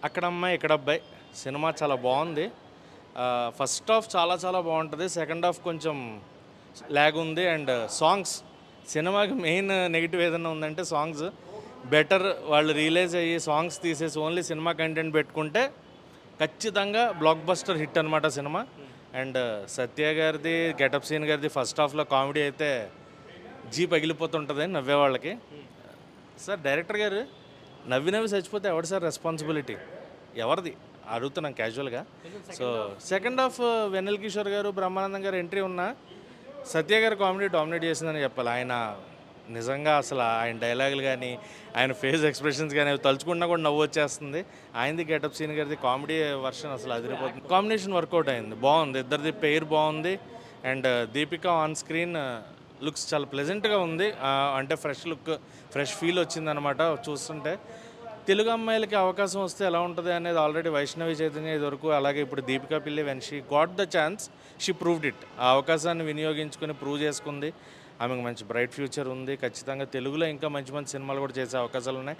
అక్కడ అమ్మాయి ఇక్కడ అబ్బాయి సినిమా చాలా బాగుంది. ఫస్ట్ హాఫ్ చాలా చాలా బాగుంటుంది. సెకండ్ హాఫ్ కొంచెం ల్యాగ్ ఉంది. అండ్ సాంగ్స్ సినిమాకి మెయిన్ నెగిటివ్ ఏదైనా ఉందంటే సాంగ్స్ బెటర్. వాళ్ళు రియలైజ్ అయ్యి సాంగ్స్ తీసేసి ఓన్లీ సినిమా కంటెంట్ పెట్టుకుంటే ఖచ్చితంగా బ్లాక్ బస్టర్ హిట్ అనమాట సినిమా. అండ్ సత్య గారిది, గెటప్ సీన్ గారిది ఫస్ట్ హాఫ్లో కామెడీ అయితే పగిలిపోతుంటుంది నవ్వే వాళ్ళకి. సార్ డైరెక్టర్ గారు నవ్వి నవ్వి చచ్చిపోతే ఎవరు సార్ రెస్పాన్సిబిలిటీ? ఎవరిది అడుగుతున్నాం క్యాజువల్గా. సో సెకండ్ హాఫ్ వెన్నెల కిషోర్ గారు, బ్రహ్మానందం గారు ఎంట్రీ ఉన్న సత్య గారు కామెడీ డామినేట్ చేసిందని చెప్పాలి. ఆయన నిజంగా అసలు ఆయన డైలాగులు కానీ, ఆయన ఫేస్ ఎక్స్ప్రెషన్స్ కానీ అవి తలుచుకున్నా కూడా నవ్వు వచ్చేస్తుంది. ఆయనది గెటప్ సీన్ గారిది కామెడీ వర్షన్ అసలు అదిరిపోతుంది. కాంబినేషన్ వర్కౌట్ అయింది, బాగుంది. ఇద్దరిది పెయిర్ బాగుంది. And Deepika on screen looks చాలా ప్లెజెంట్గా ఉంది. అంటే ఫ్రెష్ లుక్, ఫ్రెష్ ఫీల్ వచ్చిందనమాట చూస్తుంటే. తెలుగు అమ్మాయిలకి అవకాశం వస్తే ఎలా ఉంటుంది అనేది ఆల్రెడీ వైష్ణవి చైతన్య ఇదివరకు, అలాగే ఇప్పుడు దీపికా పిల్లి when she got the chance she proved it. ఆ అవకాశాన్ని వినియోగించుకొని ప్రూవ్ చేసుకుంది. ఆమెకు మంచి బ్రైట్ ఫ్యూచర్ ఉంది. ఖచ్చితంగా తెలుగులో ఇంకా మంచి మంచి సినిమాలు కూడా చేసే అవకాశాలు ఉన్నాయి.